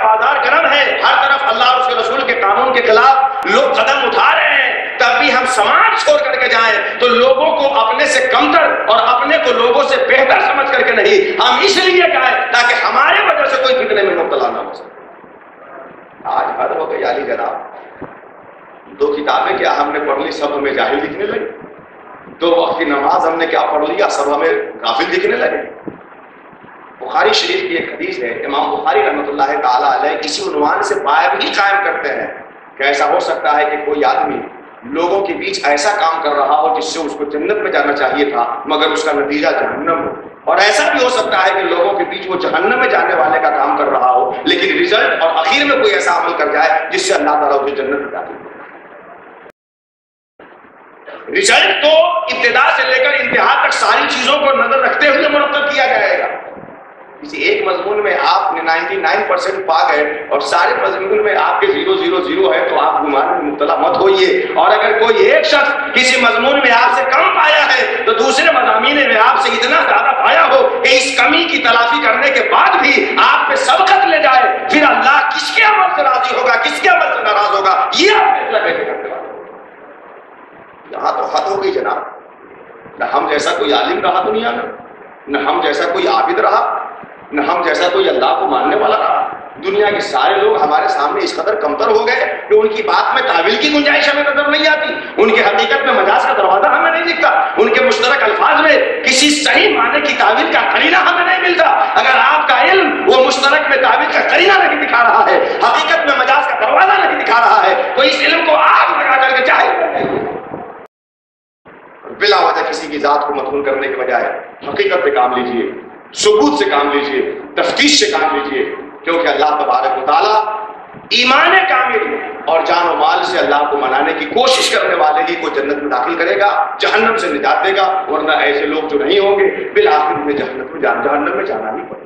بازار گرم ہے، ہر طرف اللہ اور اس کے رسول کے قانون کے خلاف لوگ قدم اٹھا رہے ہیں، تب بھی ہم سماج چھوڑ کر کے جائیں تو لوگوں کو اپنے سے کمتر اور اپنے کو لوگوں سے بہتر سمجھ کر کے نہیں، ہم اس لیے جائیں تاکہ ہمارے وجہ سے کوئی فتنے میں مبتلا نہ ہو سکے۔ آج حد ہو گئی علی جناب، 2 کتابیں کیا ہم نے پڑھ لی سب ہمیں جاہل دکھنے لگے، 2 وقت کی نماز ہم نے کیا پڑھ لیا سب ہمیں غافل دکھنے لگے۔ بخاری شریف کی ایک حدیث ہے، امام بخاری رحمۃ اللہ تعالی علیہ اسی عنوان سے باب ہی قائم کرتے ہیں کہ ایسا ہو سکتا ہے کہ کوئی آدمی لوگوں کے بیچ ایسا کام کر رہا ہو جس سے اس کو جنت میں جانا چاہیے تھا مگر اس کا نتیجہ جہنم ہو، اور ایسا بھی ہو سکتا ہے کہ لوگوں کے بیچ وہ جہنم میں جانے والے کا کام کر رہا ہو لیکن رزلٹ اور آخر میں کوئی ایسا عمل کر جائے جس سے اللہ تعالیٰ اسے جنت میں داخل کرے۔ رزلٹ تو ابتدا سے لے کر انتہا تک ساری چیزوں کو نظر رکھتے ہوئے مرتب کیا جائے گا۔ کسی ایک مضمون میں آپ نے 99% پا گئے اور سارے مضمون میں آپ کے 0.00 ہے تو آپ گمان میں مبتلا مت ہوئیے، اور اگر کوئی ایک شخص کسی مضمون میں آپ سے کم پایا ہے تو دوسرے مضامین میں آپ سے اتنا زیادہ پایا ہو کہ اس کمی کی تلافی کرنے کے بعد بھی آپ پہ سبقت لے جائے، پھر اللہ کس کے عمل سے راضی ہوگا کس کے عمل سے ناراض ہوگا یہ آپ فیصلہ کیسے کرنے والے۔ یہاں تو حد ہو گئی جناب، نہ ہم جیسا کوئی عالم رہا دنیا میں، نہ ہم جیسا کوئی عابد رہا، نہ ہم جیسا کوئی اللہ کو ماننے والا رہا۔ دنیا کے سارے لوگ ہمارے سامنے اس قدر کمتر ہو گئے کہ ان کی بات میں تعویل کی گنجائش ہمیں نظر نہیں آتی، ان کی حقیقت میں مجاز کا دروازہ ہمیں نہیں دکھتا، ان کے مشترک الفاظ میں کسی صحیح معنی کی تعویل کا قرینہ ہمیں نہیں ملتا۔ اگر آپ کا علم وہ مشترک میں تعویل کا قرینہ نہیں دکھا رہا ہے، حقیقت میں مجاز کا دروازہ نہیں دکھا رہا ہے، تو اس علم کو آگ لگا کر کے جاہل کر دیں۔ بلا وجہ کسی کی ذات کو مدفون کرنے کے بجائے حقیقت پہ کام لیجئے، ثبوت سے کام لیجئے، تفتیش سے کام لیجئے، کیونکہ اللہ تبارک و تعالیٰ ایمان کامل اور جان و مال سے اللہ کو منانے کی کوشش کرنے والے ہی کو جنت میں داخل کرے گا، جہنم سے نجات دے گا، ورنہ ایسے لوگ جو نہیں ہوں گے بالآخر انہیں جہنم میں جانا ہی پڑے گا۔